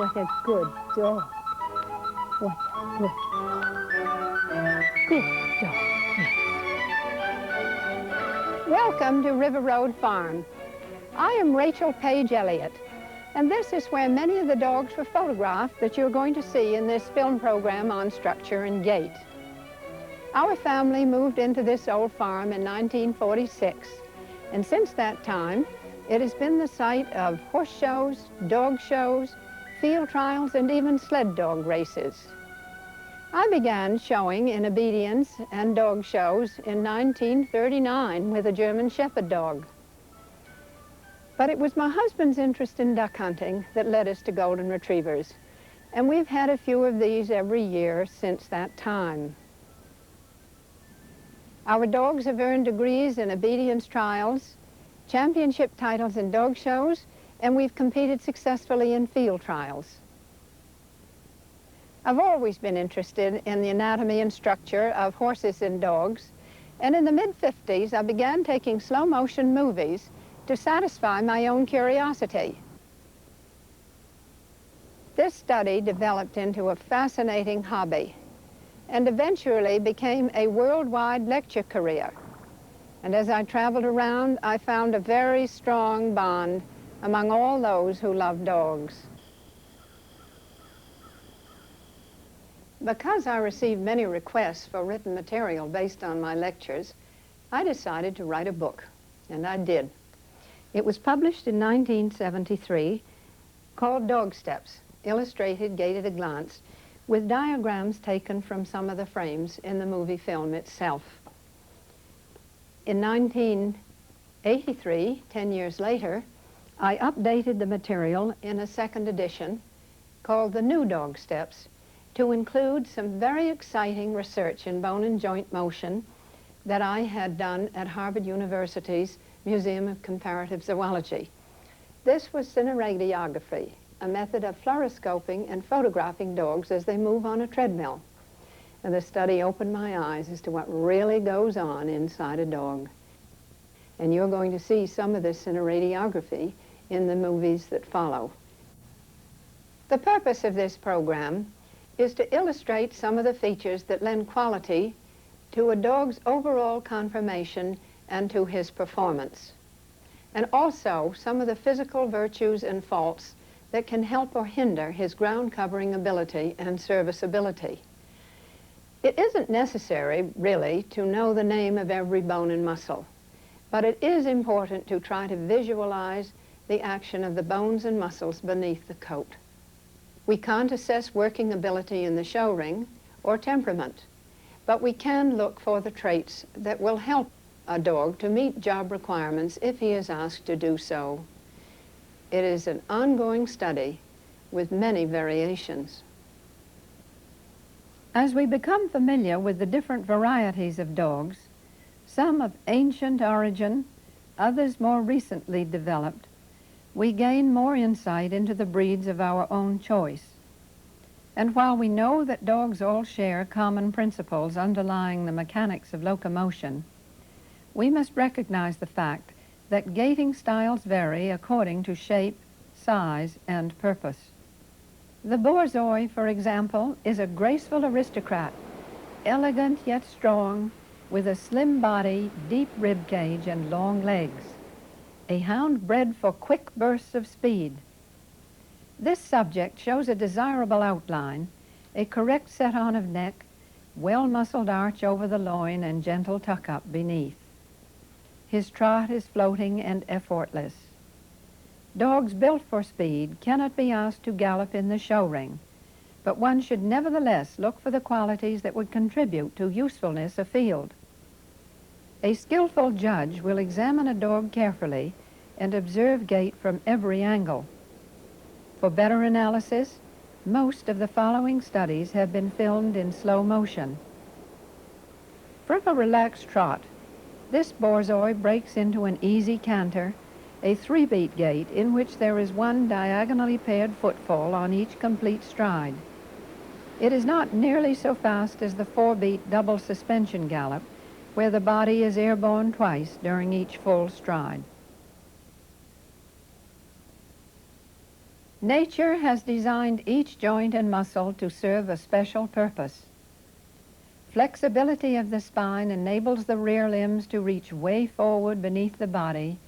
What a good dog. What a good dog. Yes. Welcome to River Road Farm. I am Rachel Page Elliott, and this is where many of the dogs were photographed that you're going to see in this film program on structure and gait. Our family moved into this old farm in 1946, and since that time, it has been the site of horse shows, dog shows, field trials, and even sled dog races. I began showing in obedience and dog shows in 1939 with a German Shepherd dog. But it was my husband's interest in duck hunting that led us to golden retrievers, and we've had a few of these every year since that time. Our dogs have earned degrees in obedience trials, championship titles in dog shows, and we've competed successfully in field trials. I've always been interested in the anatomy and structure of horses and dogs, and in the mid-50s I began taking slow-motion movies to satisfy my own curiosity. This study developed into a fascinating hobby and eventually became a worldwide lecture career. And as I traveled around, I found a very strong bond among all those who love dogs. Because I received many requests for written material based on my lectures, I decided to write a book, and I did. It was published in 1973, called Dogsteps, Illustrated Gait at a Glance, with diagrams taken from some of the frames in the movie film itself. In 1983, 10 years later, I updated the material in a second edition called The New Dogsteps to include some very exciting research in bone and joint motion that I had done at Harvard University's Museum of Comparative Zoology. This was cineradiography, a method of fluoroscoping and photographing dogs as they move on a treadmill. And the study opened my eyes as to what really goes on inside a dog. And you're going to see some of this cineradiography in the movies that follow. The purpose of this program is to illustrate some of the features that lend quality to a dog's overall conformation and to his performance, and also some of the physical virtues and faults that can help or hinder his ground-covering ability and serviceability. It isn't necessary, really, to know the name of every bone and muscle, but it is important to try to visualize the action of the bones and muscles beneath the coat. We can't assess working ability in the show ring or temperament, but we can look for the traits that will help a dog to meet job requirements if he is asked to do so. It is an ongoing study with many variations. As we become familiar with the different varieties of dogs, some of ancient origin, others more recently developed, we gain more insight into the breeds of our own choice. And while we know that dogs all share common principles underlying the mechanics of locomotion, we must recognize the fact that gaiting styles vary according to shape, size, and purpose. The Borzoi, for example, is a graceful aristocrat, elegant yet strong, with a slim body, deep rib cage, and long legs. A hound bred for quick bursts of speed. This subject shows a desirable outline, a correct set-on of neck, well-muscled arch over the loin, and gentle tuck-up beneath. His trot is floating and effortless. Dogs built for speed cannot be asked to gallop in the show ring, but one should nevertheless look for the qualities that would contribute to usefulness afield. A skillful judge will examine a dog carefully and observe gait from every angle. For better analysis, most of the following studies have been filmed in slow motion. From a relaxed trot, this Borzoi breaks into an easy canter, a 3-beat gait in which there is one diagonally paired footfall on each complete stride. It is not nearly so fast as the 4-beat double suspension gallop, where the body is airborne twice during each full stride. Nature has designed each joint and muscle to serve a special purpose. Flexibility of the spine enables the rear limbs to reach way forward beneath the body,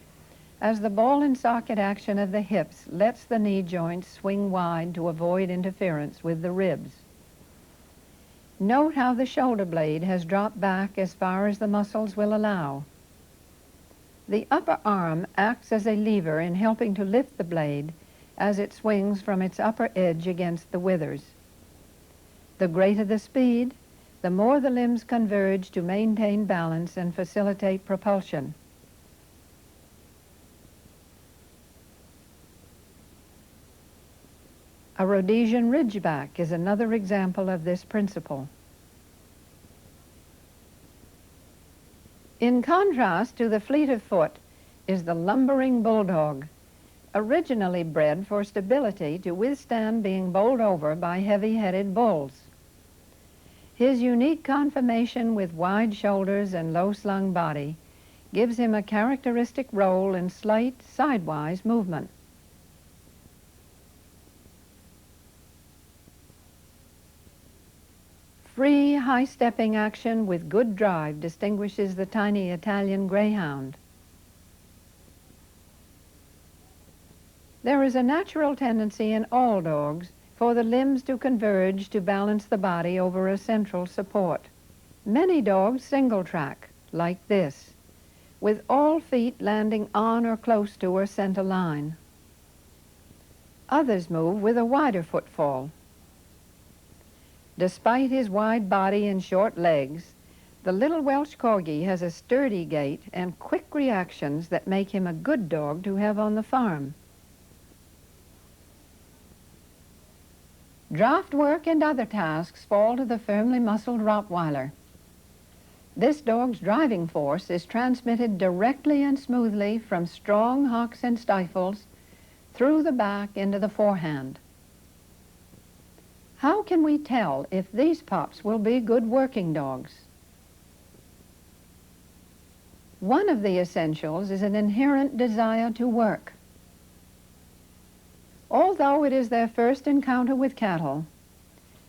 as the ball and socket action of the hips lets the knee joints swing wide to avoid interference with the ribs. Note how the shoulder blade has dropped back as far as the muscles will allow. The upper arm acts as a lever in helping to lift the blade as it swings from its upper edge against the withers. The greater the speed, the more the limbs converge to maintain balance and facilitate propulsion. A Rhodesian ridgeback is another example of this principle. In contrast to the fleet of foot is the lumbering bulldog, originally bred for stability to withstand being bowled over by heavy-headed bulls. His unique conformation with wide shoulders and low-slung body gives him a characteristic role in slight, sidewise movement. Free, high-stepping action with good drive distinguishes the tiny Italian greyhound. There is a natural tendency in all dogs for the limbs to converge to balance the body over a central support. Many dogs single track, like this, with all feet landing on or close to a center line. Others move with a wider footfall. Despite his wide body and short legs, the little Welsh Corgi has a sturdy gait and quick reactions that make him a good dog to have on the farm. Draft work and other tasks fall to the firmly muscled Rottweiler. This dog's driving force is transmitted directly and smoothly from strong hocks and stifles through the back into the forehand. How can we tell if these pups will be good working dogs? One of the essentials is an inherent desire to work. Although it is their first encounter with cattle,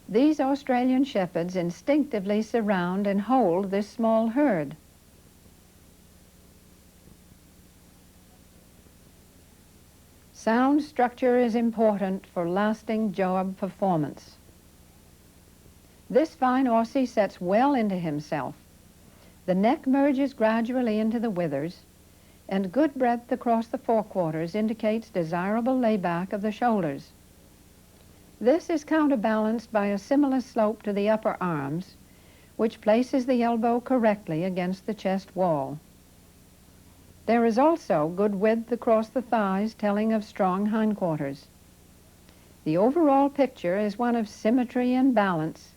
these Australian shepherds instinctively surround and hold this small herd. Sound structure is important for lasting job performance. This fine Aussie sets well into himself. The neck merges gradually into the withers, and good breadth across the forequarters indicates desirable layback of the shoulders. This is counterbalanced by a similar slope to the upper arms, which places the elbow correctly against the chest wall. There is also good width across the thighs, telling of strong hindquarters. The overall picture is one of symmetry and balance,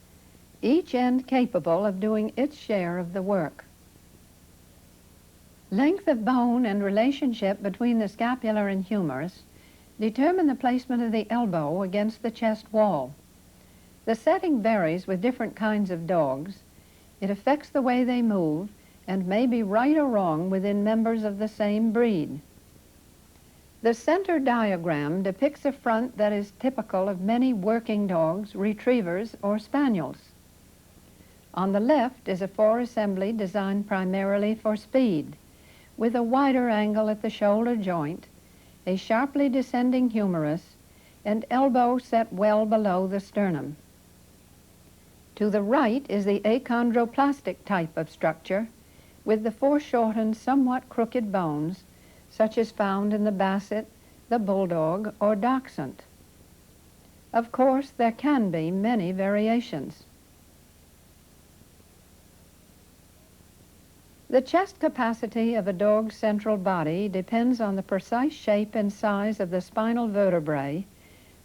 each end capable of doing its share of the work. Length of bone and relationship between the scapular and humerus determine the placement of the elbow against the chest wall. The setting varies with different kinds of dogs. It affects the way they move and may be right or wrong within members of the same breed. The center diagram depicts a front that is typical of many working dogs, retrievers, or spaniels. On the left is a four-assembly designed primarily for speed, with a wider angle at the shoulder joint, a sharply descending humerus, and elbow set well below the sternum. To the right is the achondroplastic type of structure, with the foreshortened, somewhat crooked bones, such as found in the Basset, the Bulldog, or Dachshund. Of course, there can be many variations. The chest capacity of a dog's central body depends on the precise shape and size of the spinal vertebrae,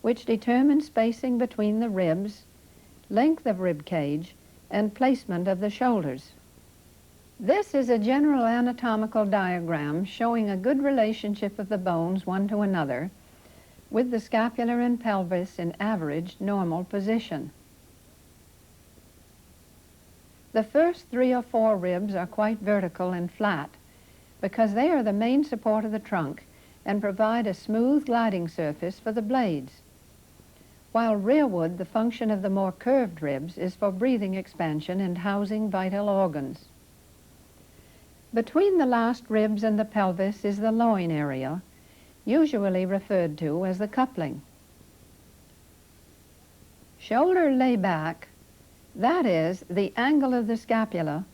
which determine spacing between the ribs, length of rib cage, and placement of the shoulders. This is a general anatomical diagram showing a good relationship of the bones one to another, with the scapula and pelvis in average normal position. The first 3 or 4 ribs are quite vertical and flat because they are the main support of the trunk and provide a smooth gliding surface for the blades, while rearward the function of the more curved ribs is for breathing expansion and housing vital organs. Between the last ribs and the pelvis is the loin area, usually referred to as the coupling. Shoulder layback, that is, the angle of the scapula,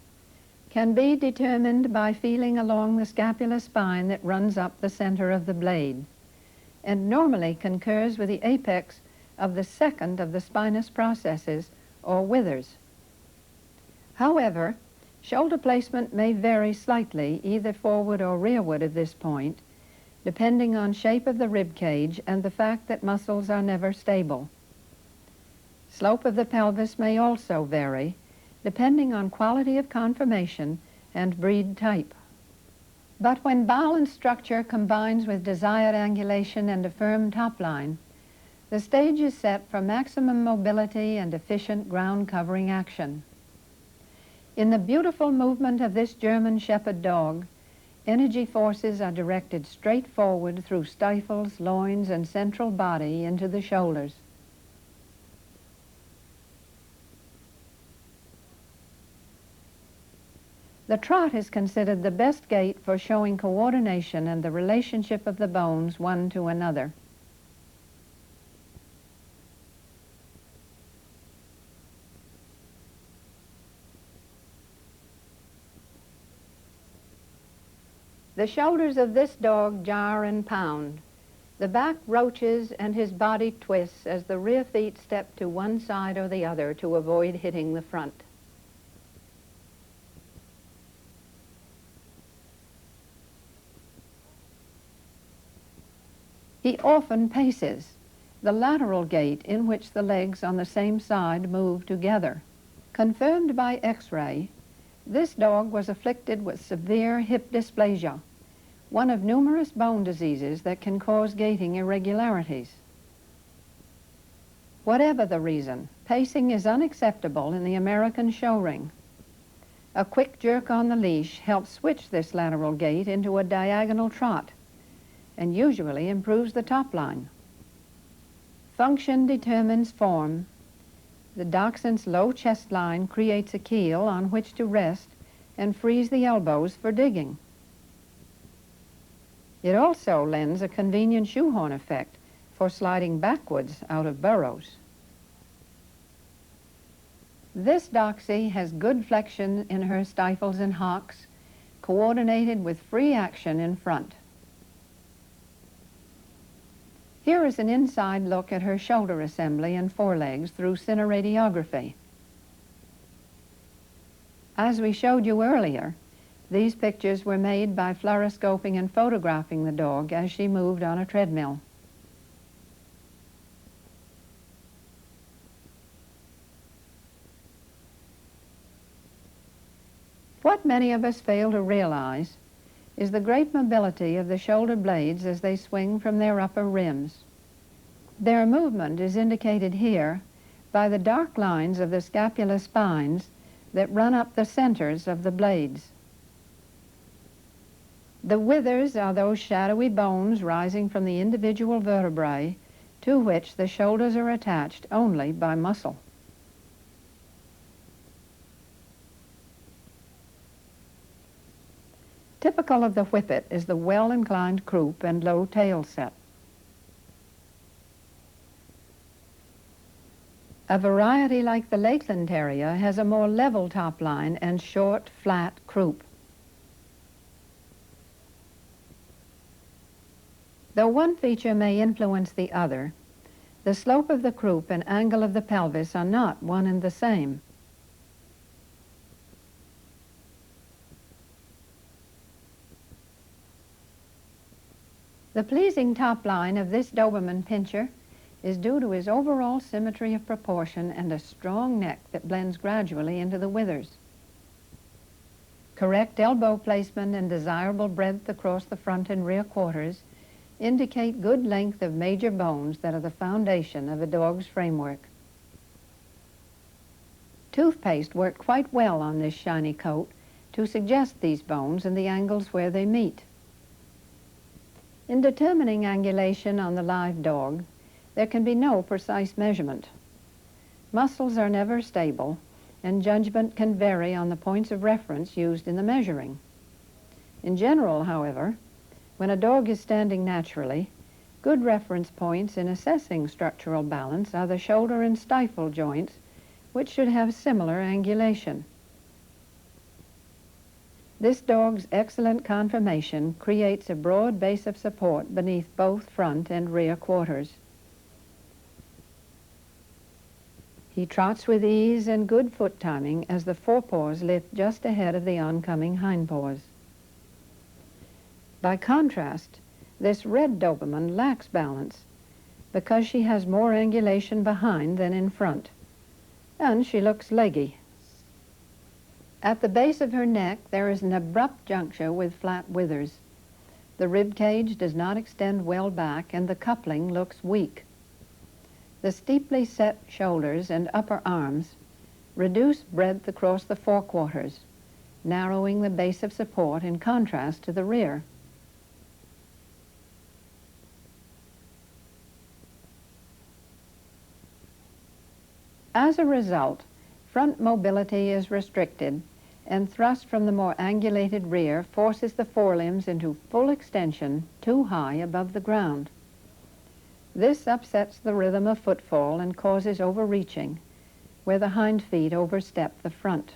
can be determined by feeling along the scapular spine that runs up the center of the blade, and normally concurs with the apex of the second of the spinous processes, or withers. However, shoulder placement may vary slightly, either forward or rearward at this point, depending on shape of the rib cage and the fact that muscles are never stable. Slope of the pelvis may also vary, depending on quality of conformation and breed type. But when balance structure combines with desired angulation and a firm top line, the stage is set for maximum mobility and efficient ground covering action. In the beautiful movement of this German Shepherd dog, energy forces are directed straight forward through stifles, loins, and central body into the shoulders. The trot is considered the best gait for showing coordination and the relationship of the bones one to another. The shoulders of this dog jar and pound. The back roaches and his body twists as the rear feet step to one side or the other to avoid hitting the front. He often paces, the lateral gait in which the legs on the same side move together. Confirmed by X-ray, this dog was afflicted with severe hip dysplasia, one of numerous bone diseases that can cause gaiting irregularities. Whatever the reason, pacing is unacceptable in the American show ring. A quick jerk on the leash helps switch this lateral gait into a diagonal trot, and usually improves the top line. Function determines form. The dachshund's low chest line creates a keel on which to rest and frees the elbows for digging. It also lends a convenient shoehorn effect for sliding backwards out of burrows. This Doxie has good flexion in her stifles and hocks, coordinated with free action in front. Here is an inside look at her shoulder assembly and forelegs through cineradiography. As we showed you earlier, these pictures were made by fluoroscoping and photographing the dog as she moved on a treadmill. What many of us fail to realize is the great mobility of the shoulder blades as they swing from their upper rims. Their movement is indicated here by the dark lines of the scapular spines that run up the centers of the blades. The withers are those shadowy bones rising from the individual vertebrae to which the shoulders are attached only by muscle. Typical of the Whippet is the well-inclined croup and low tail set. A variety like the Lakeland Terrier has a more level top line and short, flat croup. Though one feature may influence the other, the slope of the croup and angle of the pelvis are not one and the same. The pleasing top line of this Doberman Pinscher is due to his overall symmetry of proportion and a strong neck that blends gradually into the withers. Correct elbow placement and desirable breadth across the front and rear quarters indicate good length of major bones that are the foundation of a dog's framework. Toothpaste worked quite well on this shiny coat to suggest these bones and the angles where they meet. In determining angulation on the live dog, there can be no precise measurement. Muscles are never stable, and judgment can vary on the points of reference used in the measuring. In general, however, when a dog is standing naturally, good reference points in assessing structural balance are the shoulder and stifle joints, which should have similar angulation. This dog's excellent conformation creates a broad base of support beneath both front and rear quarters. He trots with ease and good foot timing as the forepaws lift just ahead of the oncoming hindpaws. By contrast, this red Doberman lacks balance because she has more angulation behind than in front, and she looks leggy. At the base of her neck, there is an abrupt juncture with flat withers. The rib cage does not extend well back, and the coupling looks weak. The steeply set shoulders and upper arms reduce breadth across the forequarters, narrowing the base of support in contrast to the rear. As a result, front mobility is restricted, and thrust from the more angulated rear forces the forelimbs into full extension too high above the ground. This upsets the rhythm of footfall and causes overreaching, where the hind feet overstep the front.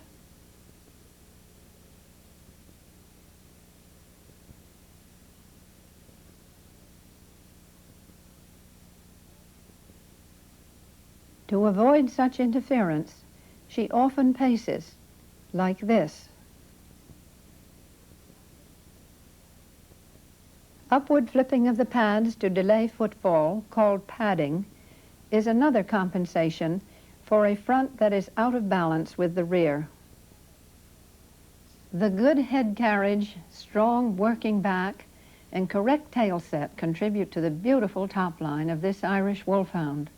To avoid such interference, she often paces, like this. Upward flipping of the pads to delay footfall, called padding, is another compensation for a front that is out of balance with the rear. The good head carriage, strong working back, and correct tail set contribute to the beautiful top line of this Irish Wolfhound.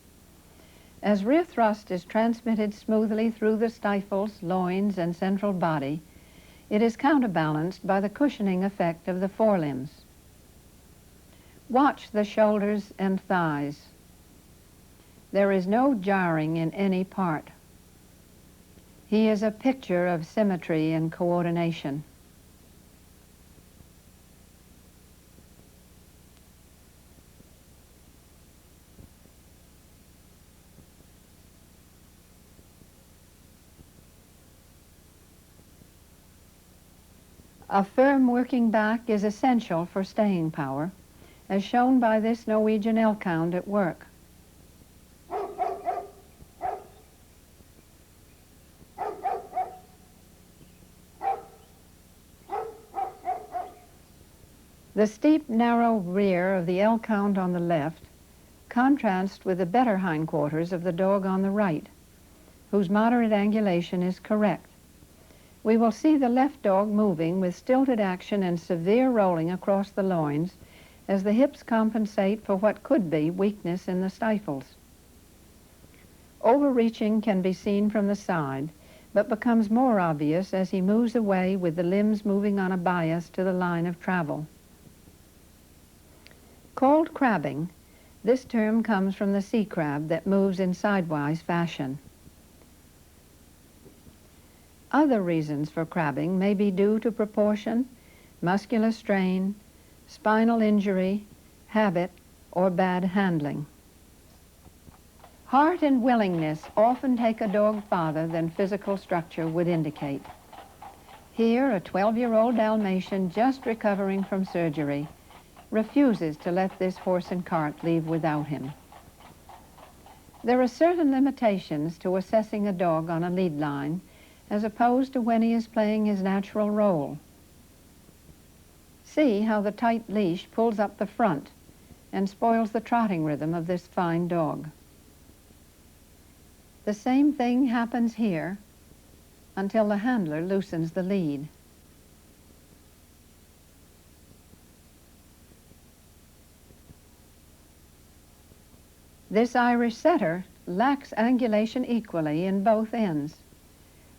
As rear thrust is transmitted smoothly through the stifles, loins, and central body, it is counterbalanced by the cushioning effect of the forelimbs. Watch the shoulders and thighs. There is no jarring in any part. He is a picture of symmetry and coordination. A firm working back is essential for staying power, as shown by this Norwegian elkhound at work. The steep, narrow rear of the elkhound on the left contrasts with the better hindquarters of the dog on the right, whose moderate angulation is correct. We will see the left dog moving with stilted action and severe rolling across the loins as the hips compensate for what could be weakness in the stifles. Overreaching can be seen from the side, but becomes more obvious as he moves away with the limbs moving on a bias to the line of travel. Called crabbing, this term comes from the sea crab that moves in sidewise fashion. Other reasons for crabbing may be due to proportion, muscular strain, spinal injury, habit, or bad handling. Heart and willingness often take a dog farther than physical structure would indicate. Here, a 12-year-old Dalmatian just recovering from surgery refuses to let this horse and cart leave without him. There are certain limitations to assessing a dog on a lead line as opposed to when he is playing his natural role. See how the tight leash pulls up the front and spoils the trotting rhythm of this fine dog. The same thing happens here until the handler loosens the lead. This Irish setter lacks angulation equally in both ends,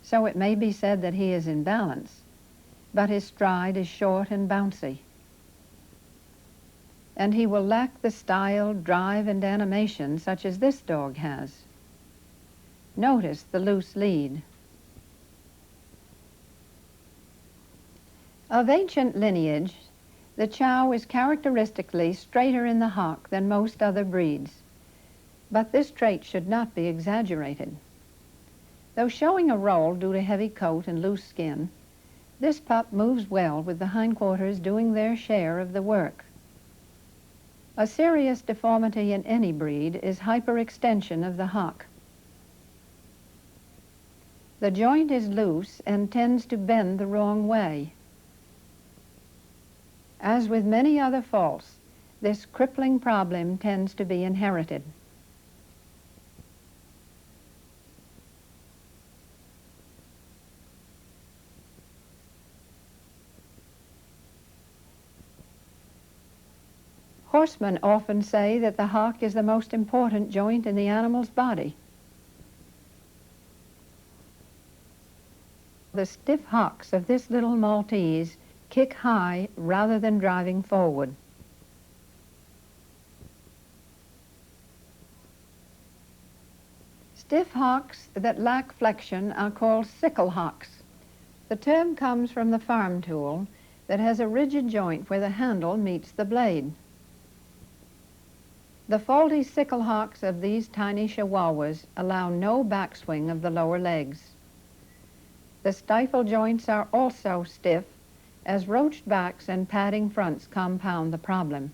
so it may be said that he is in balance, but his stride is short and bouncy. and he will lack the style, drive, and animation such as this dog has. Notice the loose lead. Of ancient lineage, the Chow is characteristically straighter in the hock than most other breeds, but this trait should not be exaggerated. Though showing a roll due to heavy coat and loose skin, this pup moves well with the hindquarters doing their share of the work. A serious deformity in any breed is hyperextension of the hock. The joint is loose and tends to bend the wrong way. As with many other faults, this crippling problem tends to be inherited. Horsemen often say that the hock is the most important joint in the animal's body. The stiff hocks of this little Maltese kick high rather than driving forward. Stiff hocks that lack flexion are called sickle hocks. The term comes from the farm tool that has a rigid joint where the handle meets the blade. The faulty sickle hocks of these tiny Chihuahuas allow no backswing of the lower legs. The stifle joints are also stiff, as roached backs and padding fronts compound the problem.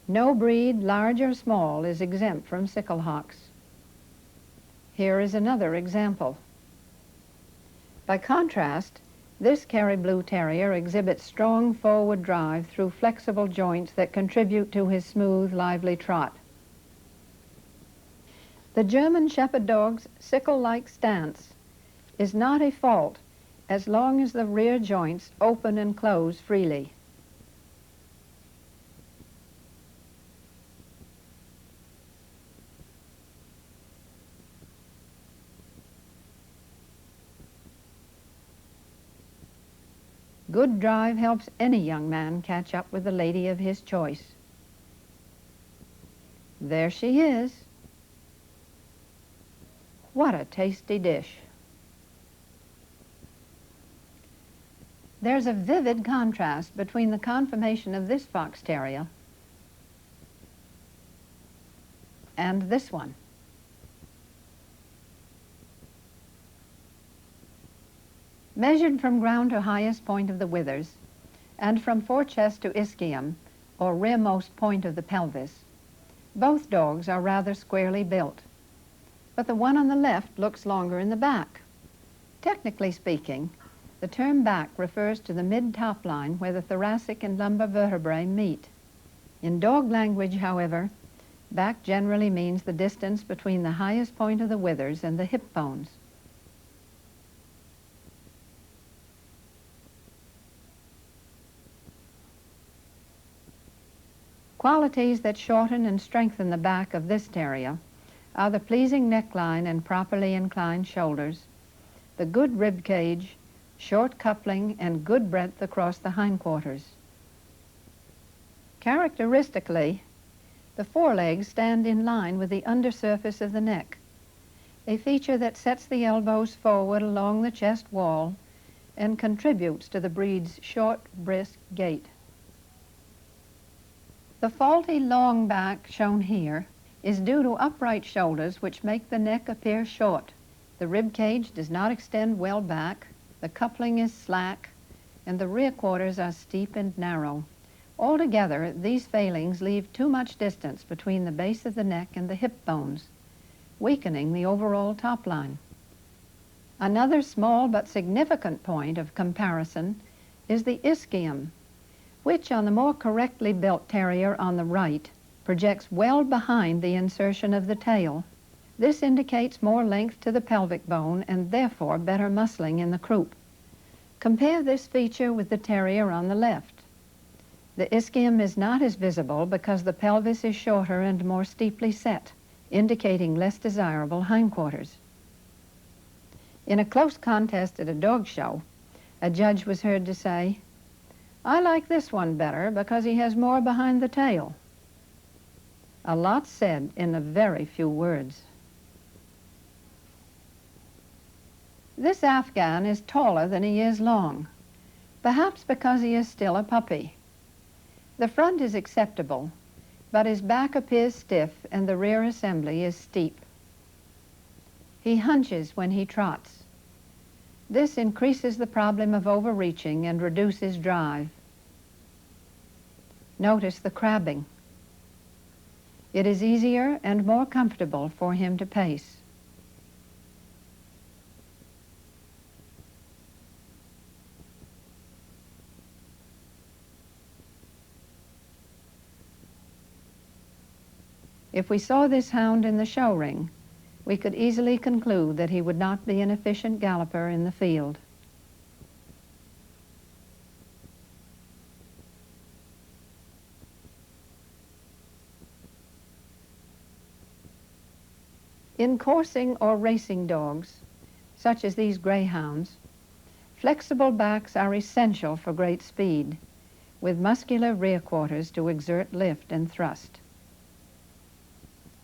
No breed, large or small, is exempt from sickle hocks. Here is another example. By contrast, this Kerry Blue Terrier exhibits strong forward drive through flexible joints that contribute to his smooth, lively trot. The German Shepherd Dog's sickle-like stance is not a fault as long as the rear joints open and close freely. Good drive helps any young man catch up with the lady of his choice. There she is. What a tasty dish. There's a vivid contrast between the conformation of this fox terrier and this one. Measured from ground to highest point of the withers, and from forechest to ischium, or rearmost point of the pelvis, both dogs are rather squarely built, but the one on the left looks longer in the back. Technically speaking, the term back refers to the mid-top line where the thoracic and lumbar vertebrae meet. In dog language, however, back generally means the distance between the highest point of the withers and the hip bones. Qualities that shorten and strengthen the back of this terrier are the pleasing neckline and properly inclined shoulders, the good rib cage, short coupling, and good breadth across the hindquarters. Characteristically, the forelegs stand in line with the undersurface of the neck, a feature that sets the elbows forward along the chest wall and contributes to the breed's short, brisk gait. The faulty long back shown here is due to upright shoulders which make the neck appear short. The rib cage does not extend well back, the coupling is slack, and the rear quarters are steep and narrow. Altogether, these failings leave too much distance between the base of the neck and the hip bones, weakening the overall top line. Another small but significant point of comparison is the ischium, which on the more correctly built terrier on the right projects well behind the insertion of the tail. This indicates more length to the pelvic bone and therefore better muscling in the croup. Compare this feature with the terrier on the left. The ischium is not as visible because the pelvis is shorter and more steeply set, indicating less desirable hindquarters. In a close contest at a dog show, a judge was heard to say, "I like this one better because he has more behind the tail." A lot said in a very few words. This Afghan is taller than he is long, perhaps because he is still a puppy. The front is acceptable, but his back appears stiff and the rear assembly is steep. He hunches when he trots. This increases the problem of overreaching and reduces drive. Notice the crabbing. It is easier and more comfortable for him to pace. If we saw this hound in the show ring, we could easily conclude that he would not be an efficient galloper in the field. In coursing or racing dogs, such as these greyhounds, flexible backs are essential for great speed, with muscular rear quarters to exert lift and thrust.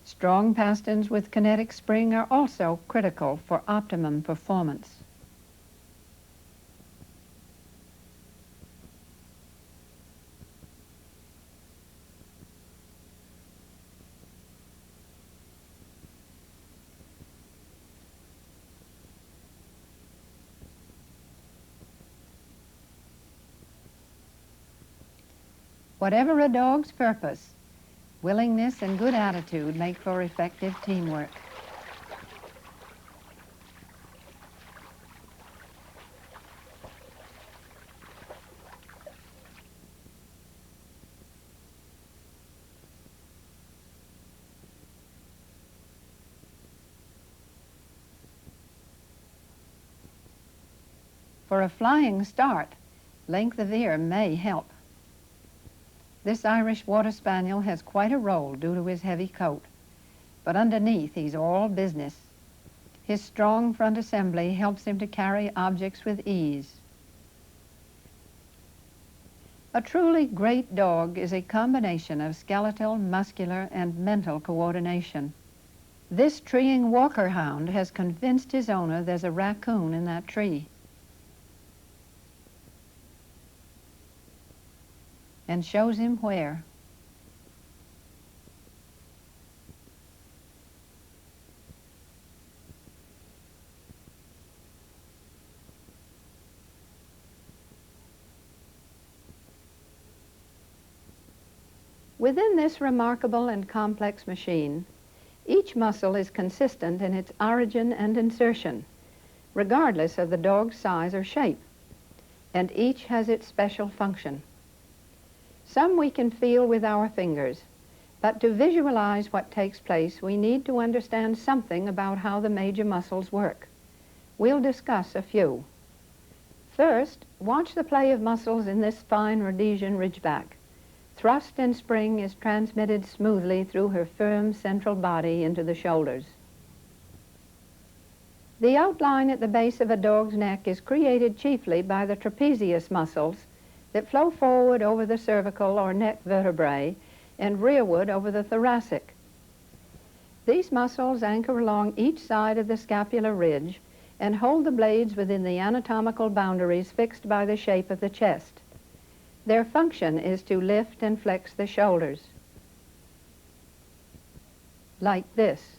Strong pasterns with kinetic spring are also critical for optimum performance. Whatever a dog's purpose, willingness and good attitude make for effective teamwork. For a flying start, length of ear may help. This Irish Water Spaniel has quite a roll due to his heavy coat, but underneath he's all business. His strong front assembly helps him to carry objects with ease. A truly great dog is a combination of skeletal, muscular, and mental coordination. This treeing Walker hound has convinced his owner there's a raccoon in that tree, and shows him where. Within this remarkable and complex machine, each muscle is consistent in its origin and insertion, regardless of the dog's size or shape, and each has its special function. Some we can feel with our fingers, but to visualize what takes place, we need to understand something about how the major muscles work. We'll discuss a few. First, watch the play of muscles in this fine Rhodesian Ridgeback. Thrust and spring is transmitted smoothly through her firm central body into the shoulders. The outline at the base of a dog's neck is created chiefly by the trapezius muscles that flow forward over the cervical or neck vertebrae and rearward over the thoracic. These muscles anchor along each side of the scapular ridge and hold the blades within the anatomical boundaries fixed by the shape of the chest. Their function is to lift and flex the shoulders, like this.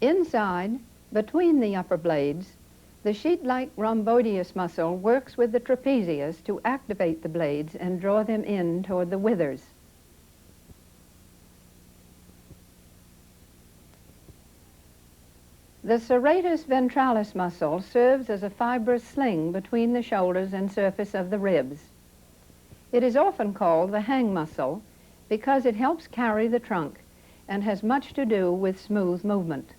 Inside, between the upper blades, the sheet-like rhomboideus muscle works with the trapezius to activate the blades and draw them in toward the withers. The serratus ventralis muscle serves as a fibrous sling between the shoulders and surface of the ribs. It is often called the hang muscle because it helps carry the trunk and has much to do with smooth movement.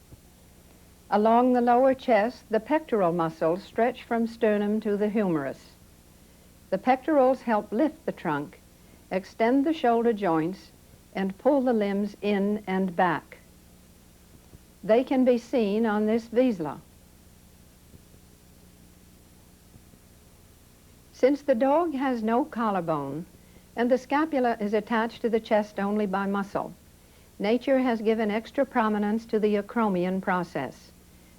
Along the lower chest, the pectoral muscles stretch from sternum to the humerus. The pectorals help lift the trunk, extend the shoulder joints, and pull the limbs in and back. They can be seen on this Vizsla. Since the dog has no collarbone and the scapula is attached to the chest only by muscle, nature has given extra prominence to the acromion process,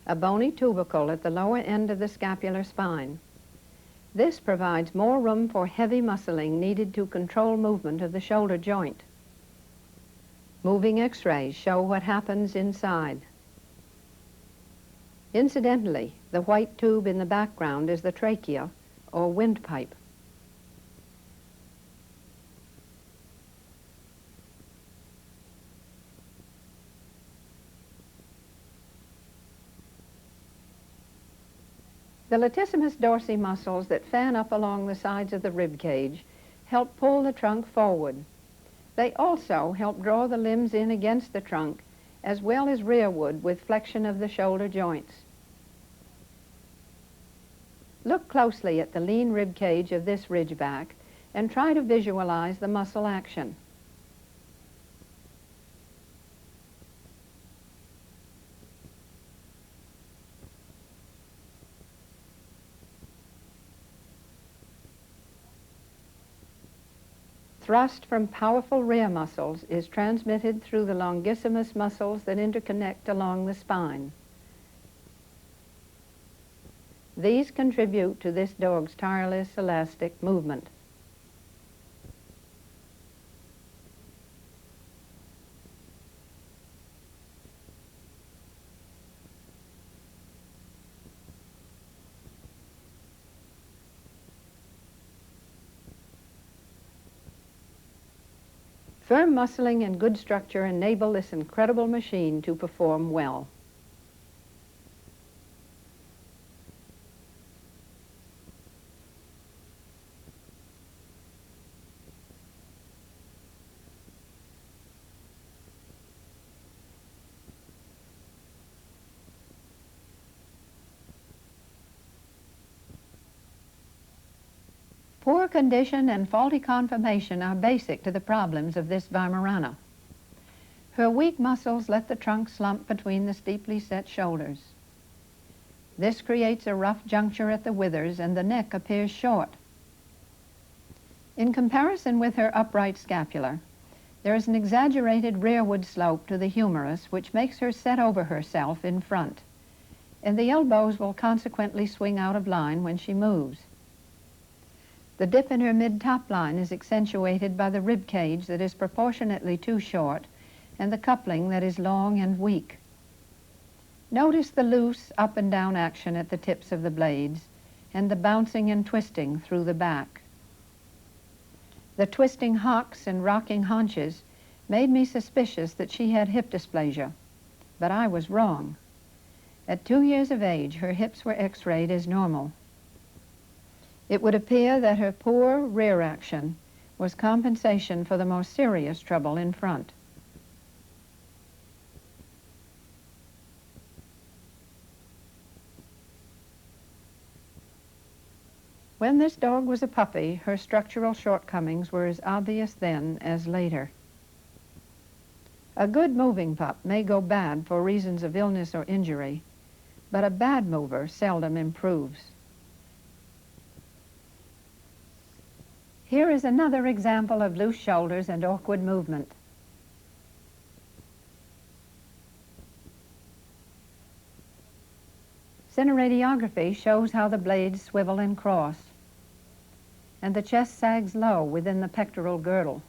a bony tubercle at the lower end of the scapular spine. This provides more room for heavy muscling needed to control movement of the shoulder joint. Moving X-rays show what happens inside. Incidentally, the white tube in the background is the trachea, or windpipe. The latissimus dorsi muscles that fan up along the sides of the rib cage help pull the trunk forward. They also help draw the limbs in against the trunk, as well as rearward with flexion of the shoulder joints. Look closely at the lean rib cage of this ridgeback and try to visualize the muscle action. Thrust from powerful rear muscles is transmitted through the longissimus muscles that interconnect along the spine. These contribute to this dog's tireless, elastic movement. Firm muscling and good structure enable this incredible machine to perform well. Poor condition and faulty conformation are basic to the problems of this Weimaraner. Her weak muscles let the trunk slump between the steeply set shoulders. This creates a rough juncture at the withers and the neck appears short. In comparison with her upright scapula, there is an exaggerated rearward slope to the humerus which makes her set over herself in front, and the elbows will consequently swing out of line when she moves. The dip in her mid-top line is accentuated by the rib cage that is proportionately too short and the coupling that is long and weak. Notice the loose up and down action at the tips of the blades and the bouncing and twisting through the back. The twisting hocks and rocking haunches made me suspicious that she had hip dysplasia, but I was wrong. At 2 years of age, her hips were x-rayed as normal. It would appear that her poor rear action was compensation for the more serious trouble in front. When this dog was a puppy, her structural shortcomings were as obvious then as later. A good moving pup may go bad for reasons of illness or injury, but a bad mover seldom improves. Here is another example of loose shoulders and awkward movement. Cineradiography shows how the blades swivel and cross, and the chest sags low within the pectoral girdle.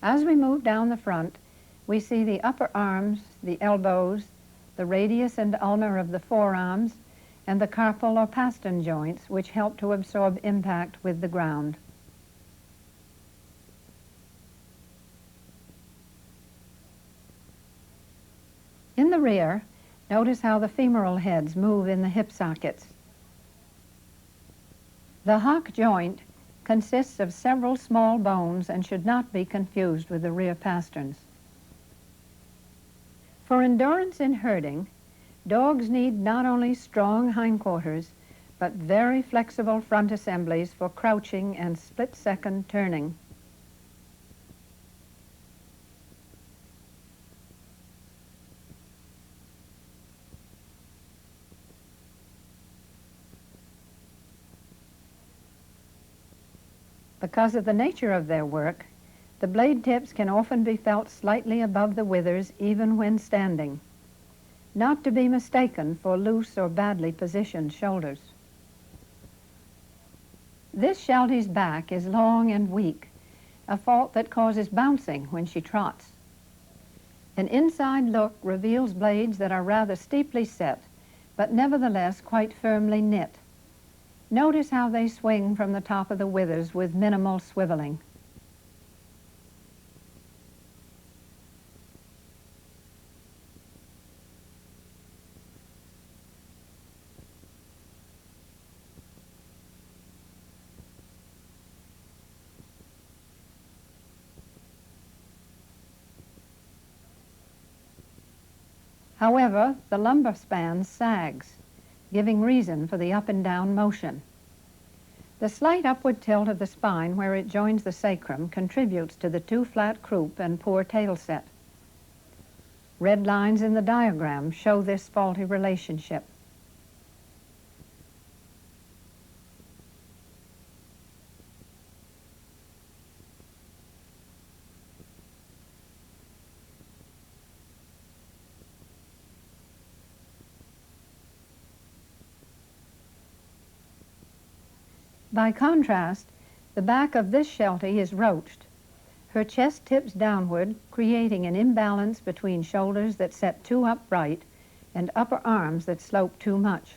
As we move down the front, we see the upper arms, the elbows, the radius and ulnar of the forearms, and the carpal or pastern joints, which help to absorb impact with the ground. In the rear, notice how the femoral heads move in the hip sockets. The hock joint consists of several small bones and should not be confused with the rear pasterns. For endurance in herding, dogs need not only strong hindquarters, but very flexible front assemblies for crouching and split-second turning. Because of the nature of their work, the blade tips can often be felt slightly above the withers even when standing, not to be mistaken for loose or badly positioned shoulders. This Sheltie's back is long and weak, a fault that causes bouncing when she trots. An inside look reveals blades that are rather steeply set, but nevertheless quite firmly knit. Notice how they swing from the top of the withers with minimal swiveling. However, the lumbar span sags, giving reason for the up and down motion. The slight upward tilt of the spine where it joins the sacrum contributes to the too flat croup and poor tail set. Red lines in the diagram show this faulty relationship. By contrast, the back of this Sheltie is roached. Her chest tips downward, creating an imbalance between shoulders that set too upright and upper arms that slope too much.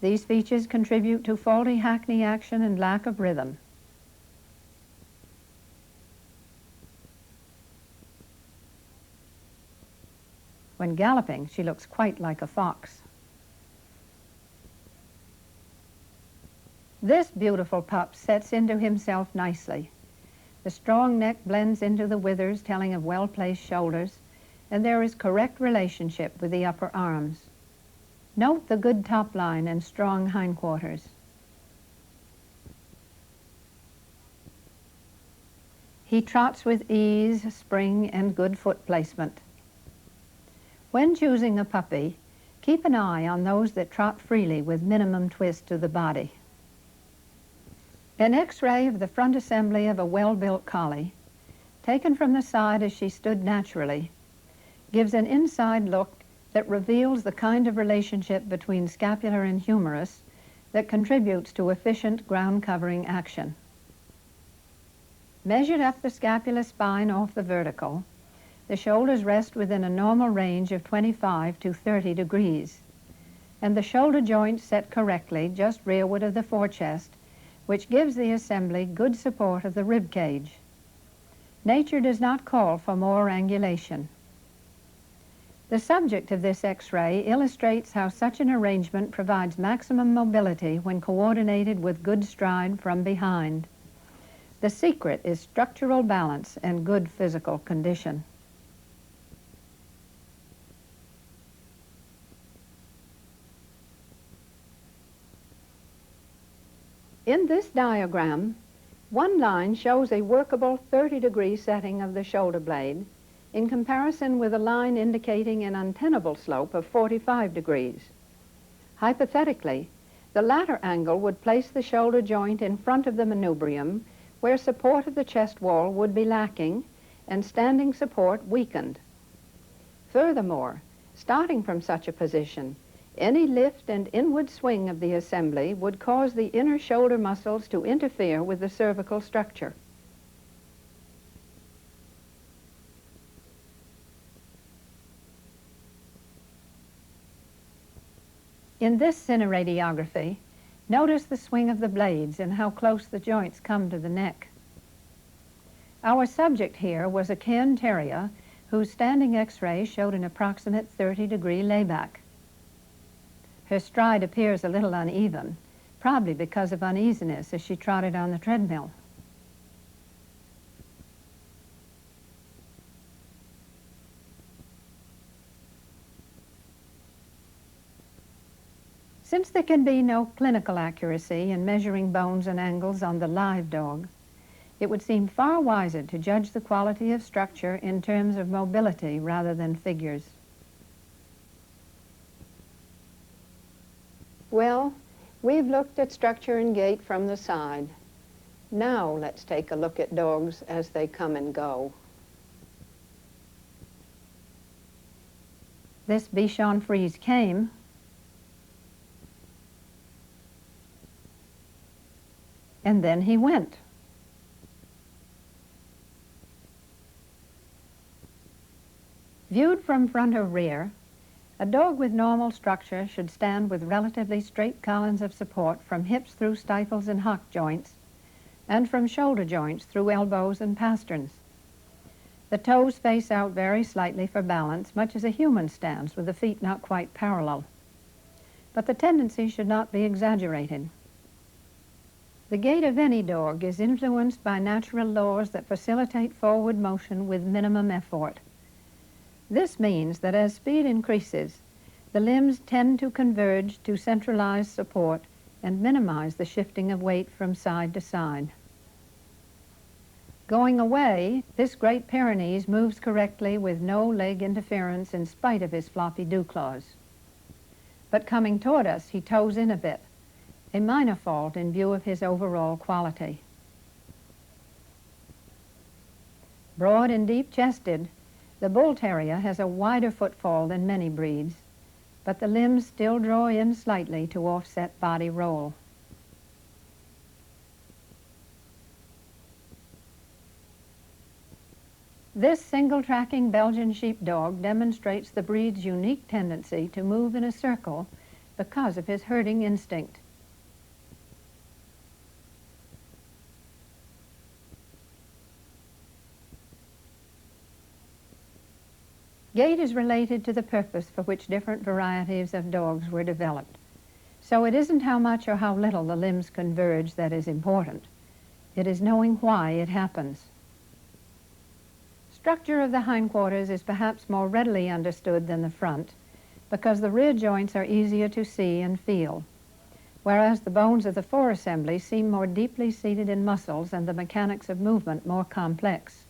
These features contribute to faulty hackney action and lack of rhythm. When galloping, she looks quite like a fox. This beautiful pup sets into himself nicely. The strong neck blends into the withers, telling of well-placed shoulders, and there is correct relationship with the upper arms. Note the good top line and strong hindquarters. He trots with ease, spring, and good foot placement. When choosing a puppy, keep an eye on those that trot freely with minimum twist to the body. An X-ray of the front assembly of a well-built collie, taken from the side as she stood naturally, gives an inside look that reveals the kind of relationship between scapular and humerus that contributes to efficient ground-covering action. Measured up the scapular spine off the vertical, the shoulders rest within a normal range of 25 to 30 degrees, and the shoulder joints set correctly just rearward of the forechest, which gives the assembly good support of the rib cage. Nature does not call for more angulation. The subject of this X-ray illustrates how such an arrangement provides maximum mobility when coordinated with good stride from behind. The secret is structural balance and good physical condition. In this diagram, one line shows a workable 30-degree setting of the shoulder blade in comparison with a line indicating an untenable slope of 45 degrees. Hypothetically, the latter angle would place the shoulder joint in front of the manubrium where support of the chest wall would be lacking and standing support weakened. Furthermore, starting from such a position, any lift and inward swing of the assembly would cause the inner shoulder muscles to interfere with the cervical structure. In this cineradiography, notice the swing of the blades and how close the joints come to the neck. Our subject here was a Cairn Terrier whose standing X-ray showed an approximate 30-degree layback. Her stride appears a little uneven, probably because of uneasiness as she trotted on the treadmill. Since there can be no clinical accuracy in measuring bones and angles on the live dog, it would seem far wiser to judge the quality of structure in terms of mobility rather than figures. Well, we've looked at structure and gait from the side. Now let's take a look at dogs as they come and go. This Bichon Frise came, and then he went. Viewed from front or rear, a dog with normal structure should stand with relatively straight columns of support from hips through stifles and hock joints, and from shoulder joints through elbows and pasterns. The toes face out very slightly for balance, much as a human stands with the feet not quite parallel. But the tendency should not be exaggerated. The gait of any dog is influenced by natural laws that facilitate forward motion with minimum effort. This means that as speed increases, the limbs tend to converge to centralized support and minimize the shifting of weight from side to side. Going away, this great Pyrenees moves correctly with no leg interference in spite of his floppy dew claws. But coming toward us, he toes in a bit, a minor fault in view of his overall quality. Broad and deep-chested, the Bull Terrier has a wider footfall than many breeds, but the limbs still draw in slightly to offset body roll. This single-tracking Belgian sheepdog demonstrates the breed's unique tendency to move in a circle because of his herding instinct. Gait is related to the purpose for which different varieties of dogs were developed. So it isn't how much or how little the limbs converge that is important. It is knowing why it happens. Structure of the hindquarters is perhaps more readily understood than the front because the rear joints are easier to see and feel, whereas the bones of the foreassembly seem more deeply seated in muscles and the mechanics of movement more complex.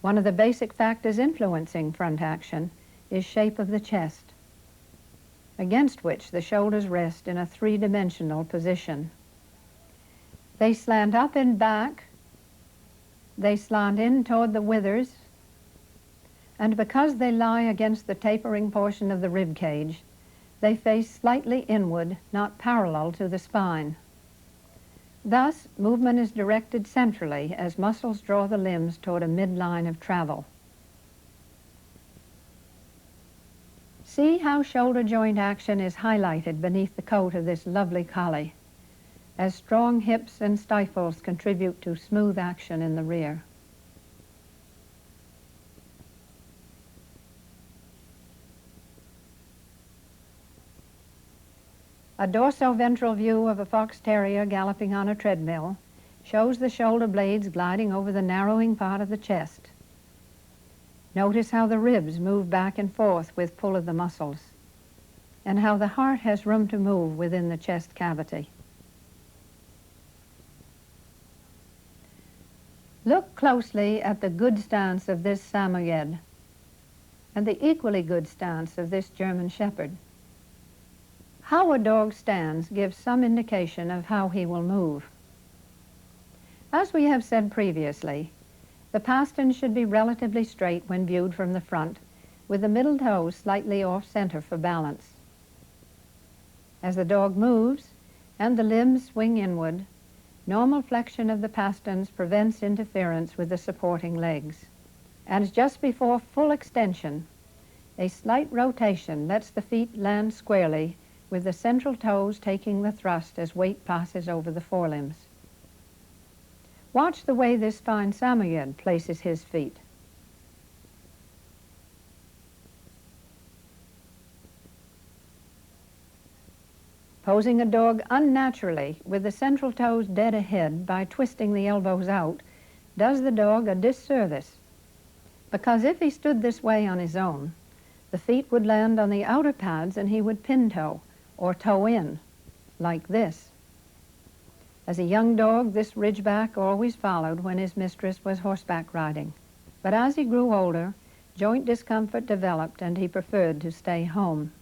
One of the basic factors influencing front action is shape of the chest, against which the shoulders rest in a three-dimensional position. They slant up and back, they slant in toward the withers, and because they lie against the tapering portion of the rib cage, they face slightly inward, not parallel to the spine. Thus, movement is directed centrally as muscles draw the limbs toward a midline of travel. See how shoulder joint action is highlighted beneath the coat of this lovely collie, as strong hips and stifles contribute to smooth action in the rear. A dorsoventral view of a fox terrier galloping on a treadmill shows the shoulder blades gliding over the narrowing part of the chest. Notice how the ribs move back and forth with pull of the muscles, and how the heart has room to move within the chest cavity. Look closely at the good stance of this Samoyed and the equally good stance of this German Shepherd. How a dog stands gives some indication of how he will move. As we have said previously, the pasterns should be relatively straight when viewed from the front, with the middle toe slightly off-center for balance. As the dog moves and the limbs swing inward, normal flexion of the pasterns prevents interference with the supporting legs. And just before full extension, a slight rotation lets the feet land squarely with the central toes taking the thrust as weight passes over the forelimbs. Watch the way this fine Samoyed places his feet. Posing a dog unnaturally with the central toes dead ahead by twisting the elbows out does the dog a disservice, because if he stood this way on his own, the feet would land on the outer pads and he would pin toe or toe in, like this. As a young dog, this ridgeback always followed when his mistress was horseback riding. But as he grew older, joint discomfort developed and he preferred to stay home.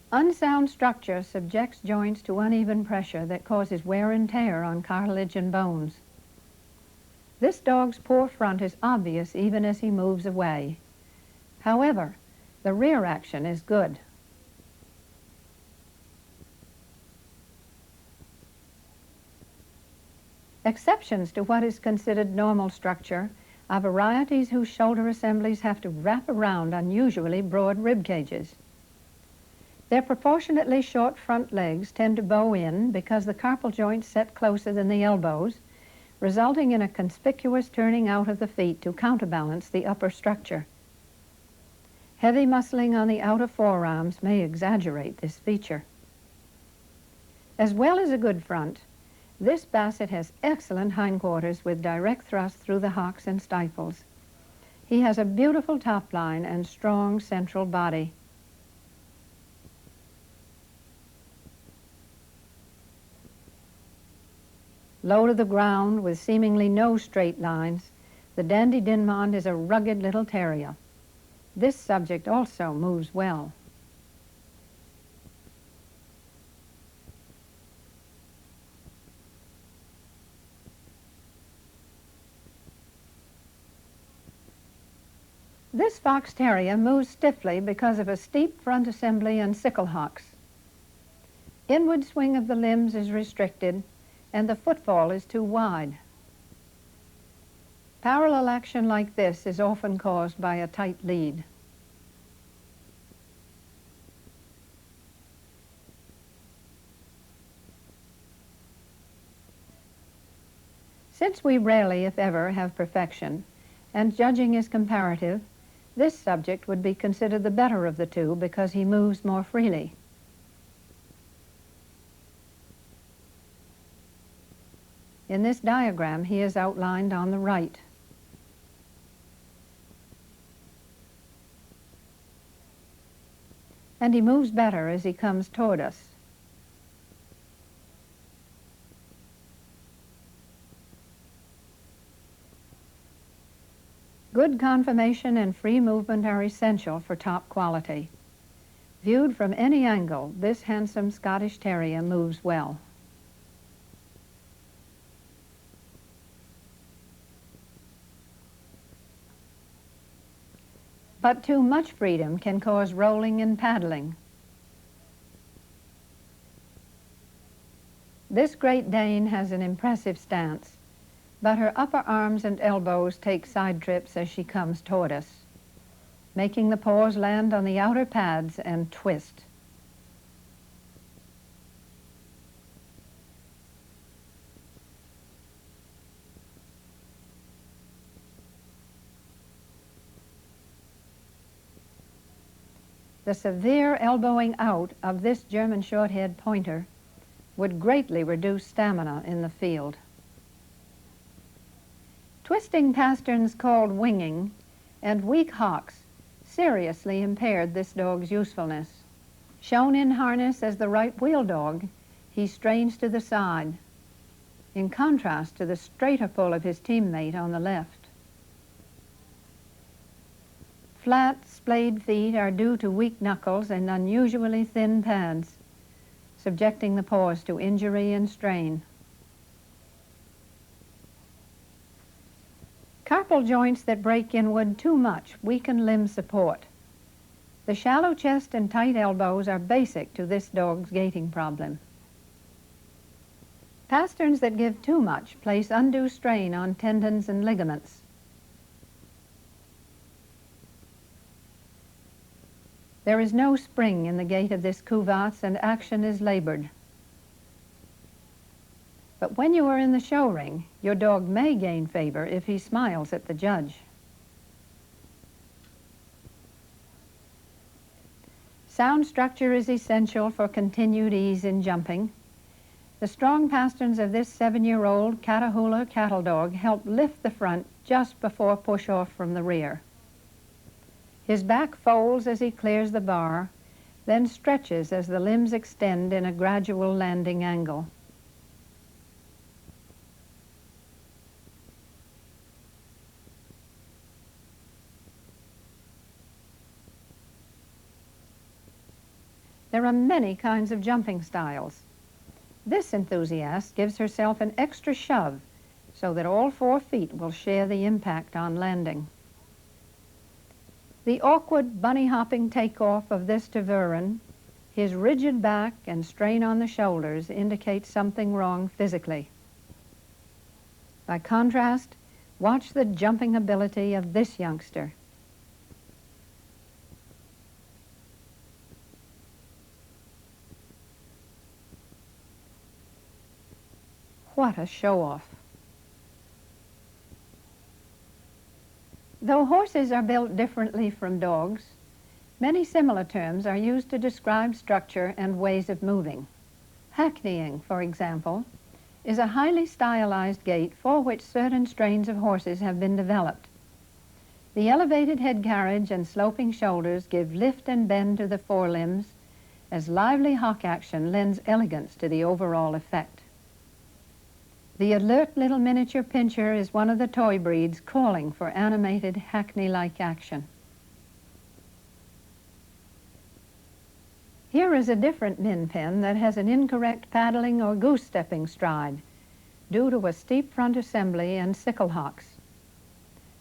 Unsound structure subjects joints to uneven pressure that causes wear and tear on cartilage and bones. This dog's poor front is obvious even as he moves away. However, the rear action is good. Exceptions to what is considered normal structure are varieties whose shoulder assemblies have to wrap around unusually broad rib cages. Their proportionately short front legs tend to bow in because the carpal joints set closer than the elbows, resulting in a conspicuous turning out of the feet to counterbalance the upper structure. Heavy muscling on the outer forearms may exaggerate this feature. As well as a good front, this Basset has excellent hindquarters with direct thrust through the hocks and stifles. He has a beautiful top line and strong central body. Low to the ground with seemingly no straight lines, the Dandy Dinmont is a rugged little terrier. This subject also moves well. This Fox Terrier moves stiffly because of a steep front assembly and sickle hocks. Inward swing of the limbs is restricted, and the footfall is too wide. Parallel action like this is often caused by a tight lead. Since we rarely, if ever, have perfection, and judging is comparative, this subject would be considered the better of the two because he moves more freely. In this diagram, he is outlined on the right. And he moves better as he comes toward us. Good conformation and free movement are essential for top quality. Viewed from any angle, this handsome Scottish Terrier moves well. But too much freedom can cause rolling and paddling. This Great Dane has an impressive stance, but her upper arms and elbows take side trips as she comes toward us, making the paws land on the outer pads and twist. The severe elbowing out of this German Shorthaired Pointer would greatly reduce stamina in the field. Twisting pasterns called winging and weak hocks seriously impaired this dog's usefulness. Shown in harness as the right wheel dog, he strains to the side, in contrast to the straighter pull of his teammate on the left. Flat, splayed feet are due to weak knuckles and unusually thin pads, subjecting the paws to injury and strain. Carpal joints that break inward too much weaken limb support. The shallow chest and tight elbows are basic to this dog's gaiting problem. Pasterns that give too much place undue strain on tendons and ligaments. There is no spring in the gait of this Cuvats, and action is labored. But when you are in the show ring, your dog may gain favor if he smiles at the judge. Sound structure is essential for continued ease in jumping. The strong pasterns of this 7-year-old Catahoula cattle dog help lift the front just before push-off from the rear. His back folds as he clears the bar, then stretches as the limbs extend in a gradual landing angle. There are many kinds of jumping styles. This enthusiast gives herself an extra shove so that all 4 feet will share the impact on landing. The awkward bunny-hopping takeoff of this Tervuren, his rigid back and strain on the shoulders indicate something wrong physically. By contrast, watch the jumping ability of this youngster. What a show-off. Though horses are built differently from dogs, many similar terms are used to describe structure and ways of moving. Hackneying, for example, is a highly stylized gait for which certain strains of horses have been developed. The elevated head carriage and sloping shoulders give lift and bend to the forelimbs, as lively hock action lends elegance to the overall effect. The alert little miniature pincher is one of the toy breeds calling for animated Hackney-like action. Here is a different min pin that has an incorrect paddling or goose-stepping stride due to a steep front assembly and sickle hocks.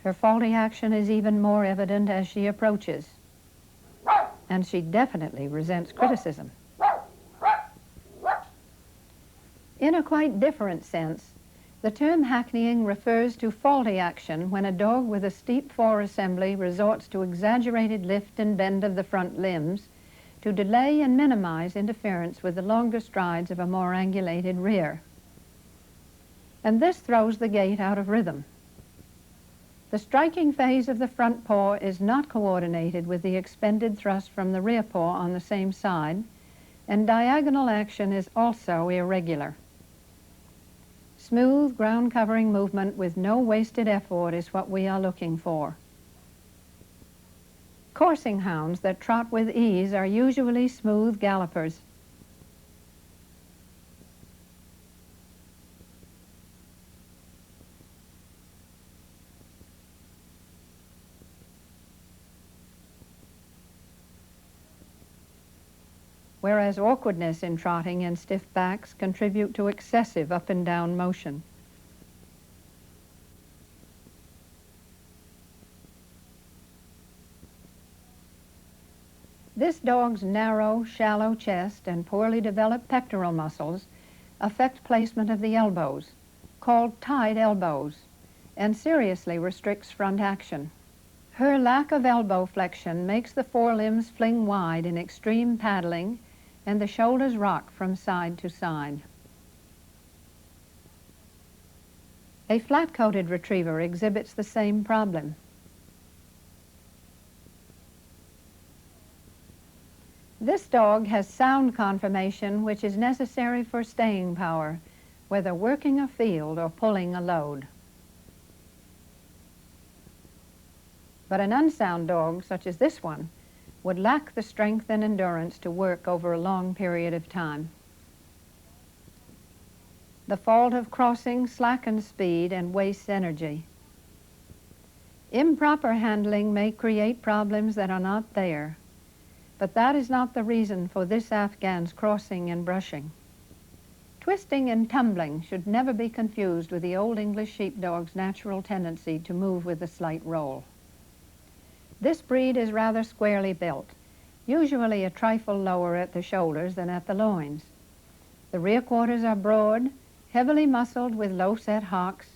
Her faulty action is even more evident as she approaches, and she definitely resents criticism. In a quite different sense, the term hackneying refers to faulty action when a dog with a steep fore assembly resorts to exaggerated lift and bend of the front limbs to delay and minimize interference with the longer strides of a more angulated rear. And this throws the gait out of rhythm. The striking phase of the front paw is not coordinated with the expended thrust from the rear paw on the same side, and diagonal action is also irregular. Smooth, ground-covering movement with no wasted effort is what we are looking for. Coursing hounds that trot with ease are usually smooth gallopers. Whereas awkwardness in trotting and stiff backs contribute to excessive up and down motion. This dog's narrow, shallow chest and poorly developed pectoral muscles affect placement of the elbows, called tied elbows, and seriously restricts front action. Her lack of elbow flexion makes the forelimbs fling wide in extreme paddling and the shoulders rock from side to side. A flat-coated retriever exhibits the same problem. This dog has sound conformation which is necessary for staying power, whether working a field or pulling a load. But an unsound dog, such as this one, would lack the strength and endurance to work over a long period of time. The fault of crossing slackens speed and wastes energy. Improper handling may create problems that are not there, but that is not the reason for this Afghan's crossing and brushing. Twisting and tumbling should never be confused with the old English sheepdog's natural tendency to move with a slight roll. This breed is rather squarely built, usually a trifle lower at the shoulders than at the loins. The rear quarters are broad, heavily muscled with low-set hocks,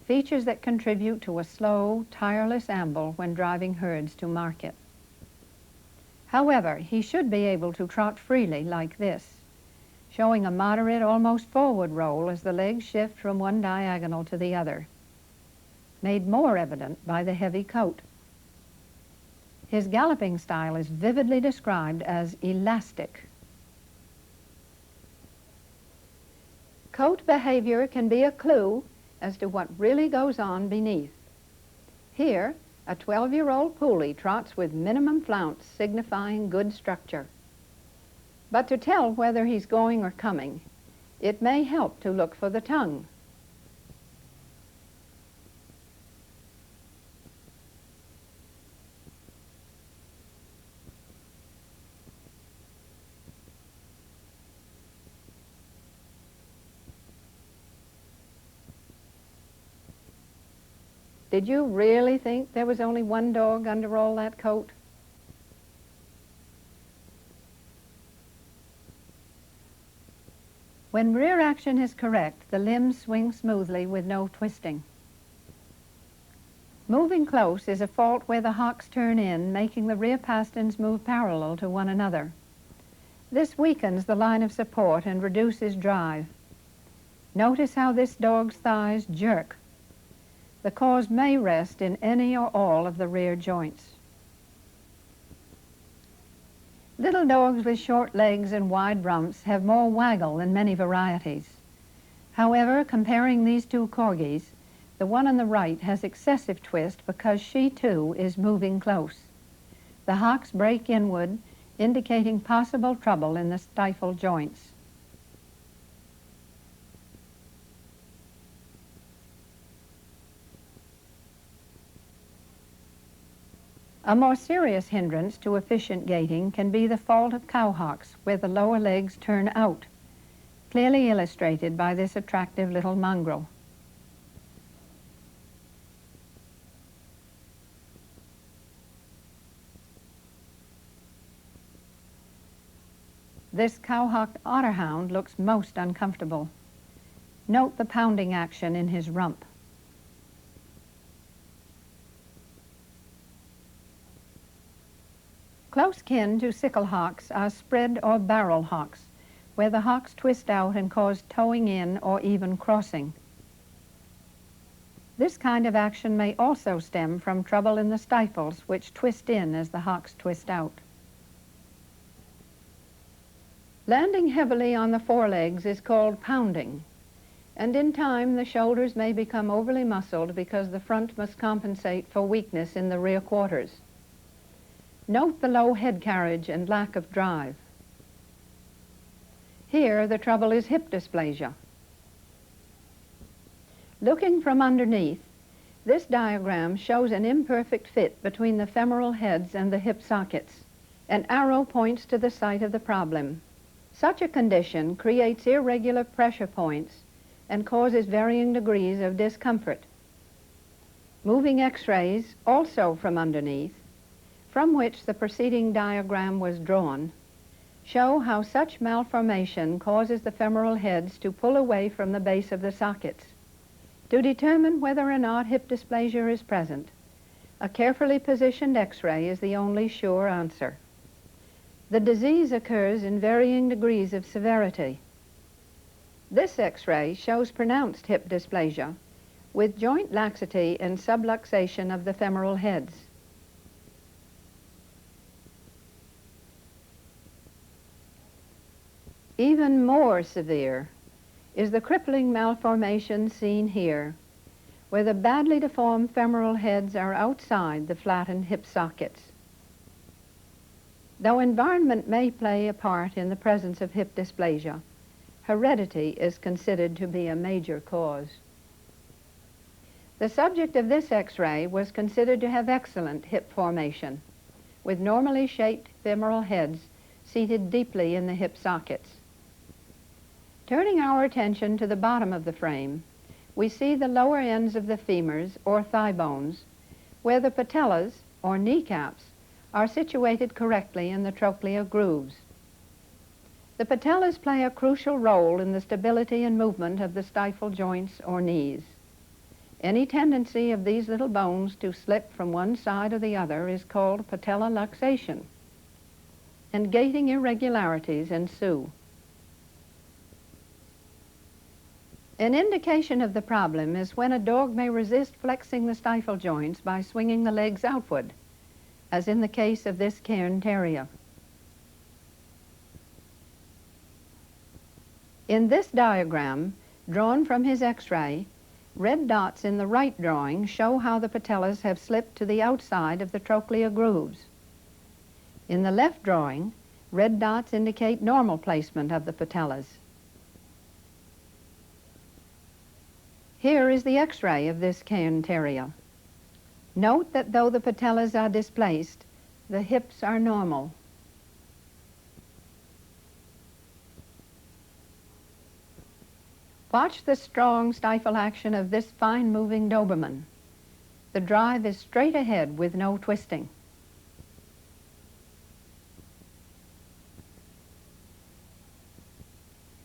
features that contribute to a slow, tireless amble when driving herds to market. However, he should be able to trot freely like this, showing a moderate, almost forward roll as the legs shift from one diagonal to the other, made more evident by the heavy coat. His galloping style is vividly described as elastic. Coat behavior can be a clue as to what really goes on beneath. Here, a 12-year-old poolie trots with minimum flounce, signifying good structure. But to tell whether he's going or coming, it may help to look for the tongue. Did you really think there was only one dog under all that coat? When rear action is correct, the limbs swing smoothly with no twisting. Moving close is a fault where the hocks turn in, making the rear pasterns move parallel to one another. This weakens the line of support and reduces drive. Notice how this dog's thighs jerk. The cause may rest in any or all of the rear joints. Little dogs with short legs and wide rumps have more waggle than many varieties. However, comparing these two corgis, the one on the right has excessive twist because she too is moving close. The hocks break inward, indicating possible trouble in the stifle joints. A more serious hindrance to efficient gaiting can be the fault of cowhocks, where the lower legs turn out, clearly illustrated by this attractive little mongrel. This cowhocked otterhound looks most uncomfortable. Note the pounding action in his rump. Close kin to sickle hocks are spread or barrel hocks, where the hocks twist out and cause towing in or even crossing. This kind of action may also stem from trouble in the stifles, which twist in as the hocks twist out. Landing heavily on the forelegs is called pounding, and in time the shoulders may become overly muscled because the front must compensate for weakness in the rear quarters. Note the low head carriage and lack of drive. Here, the trouble is hip dysplasia. Looking from underneath, this diagram shows an imperfect fit between the femoral heads and the hip sockets. An arrow points to the site of the problem. Such a condition creates irregular pressure points and causes varying degrees of discomfort. Moving X-rays, also from underneath, from which the preceding diagram was drawn, show how such malformation causes the femoral heads to pull away from the base of the sockets. To determine whether or not hip dysplasia is present, a carefully positioned X-ray is the only sure answer. The disease occurs in varying degrees of severity. This X-ray shows pronounced hip dysplasia with joint laxity and subluxation of the femoral heads. Even more severe is the crippling malformation seen here, where the badly deformed femoral heads are outside the flattened hip sockets. Though environment may play a part in the presence of hip dysplasia, heredity is considered to be a major cause. The subject of this X-ray was considered to have excellent hip formation, with normally shaped femoral heads seated deeply in the hip sockets. Turning our attention to the bottom of the frame, we see the lower ends of the femurs, or thigh bones, where the patellas, or kneecaps, are situated correctly in the trochlear grooves. The patellas play a crucial role in the stability and movement of the stifle joints or knees. Any tendency of these little bones to slip from one side or the other is called patella luxation, and gaiting irregularities ensue. An indication of the problem is when a dog may resist flexing the stifle joints by swinging the legs outward, as in the case of this Cairn Terrier. In this diagram, drawn from his X-ray, red dots in the right drawing show how the patellas have slipped to the outside of the trochlea grooves. In the left drawing, red dots indicate normal placement of the patellas. Here is the X-ray of this Cairn Terrier. Note that though the patellas are displaced, the hips are normal. Watch the strong stifle action of this fine-moving Doberman. The drive is straight ahead with no twisting.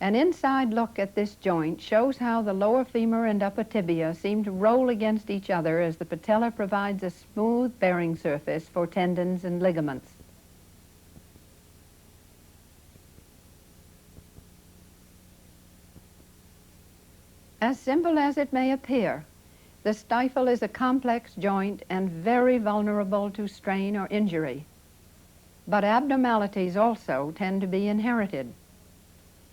An inside look at this joint shows how the lower femur and upper tibia seem to roll against each other as the patella provides a smooth bearing surface for tendons and ligaments. As simple as it may appear, the stifle is a complex joint and very vulnerable to strain or injury. But abnormalities also tend to be inherited.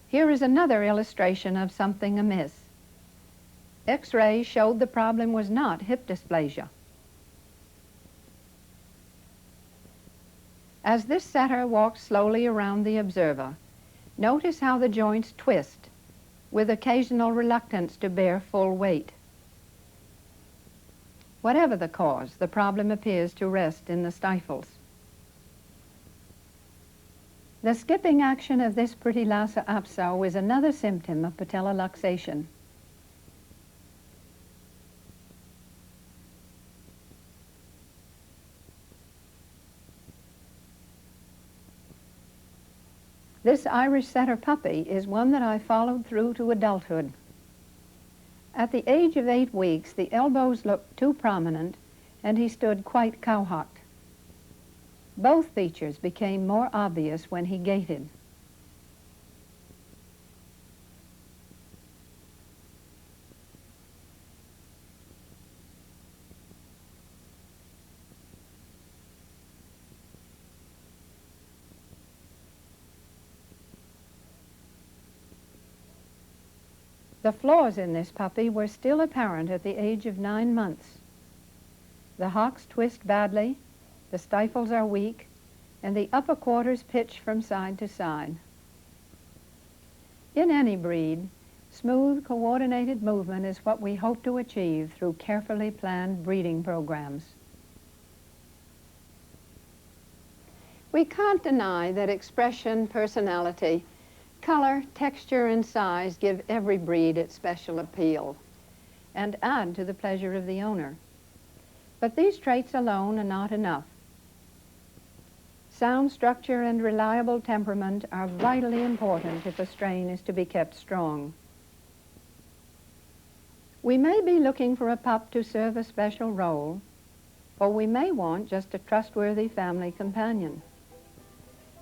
Here is another illustration of something amiss. X-ray showed the problem was not hip dysplasia. As this setter walks slowly around the observer, notice how the joints twist, with occasional reluctance to bear full weight. Whatever the cause, the problem appears to rest in the stifles. The skipping action of this pretty Lhasa Apso is another symptom of patella luxation. This Irish setter puppy is one that I followed through to adulthood. At the age of 8 weeks, the elbows looked too prominent and he stood quite cowhocked. Both features became more obvious when he gaited. The flaws in this puppy were still apparent at the age of 9 months. The hocks twist badly, the stifles are weak, and the upper quarters pitch from side to side. In any breed, smooth, coordinated movement is what we hope to achieve through carefully planned breeding programs. We can't deny that expression, personality, color, texture, and size give every breed its special appeal and add to the pleasure of the owner. But these traits alone are not enough. Sound structure and reliable temperament are vitally important if a strain is to be kept strong. We may be looking for a pup to serve a special role, or we may want just a trustworthy family companion.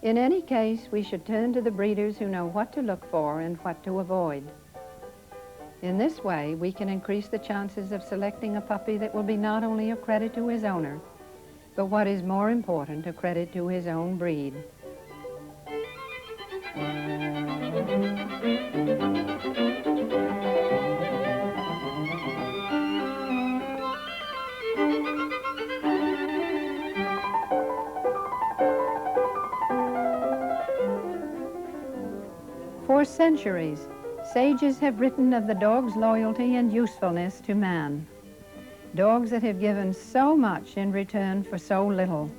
In any case, we should turn to the breeders who know what to look for and what to avoid. In this way, we can increase the chances of selecting a puppy that will be not only a credit to his owner, but what is more important, a credit to his own breed. For centuries, sages have written of the dog's loyalty and usefulness to man. Dogs that have given so much in return for so little.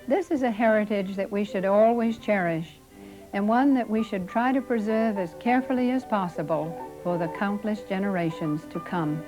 This is a heritage that we should always cherish, and one that we should try to preserve as carefully as possible for the countless generations to come.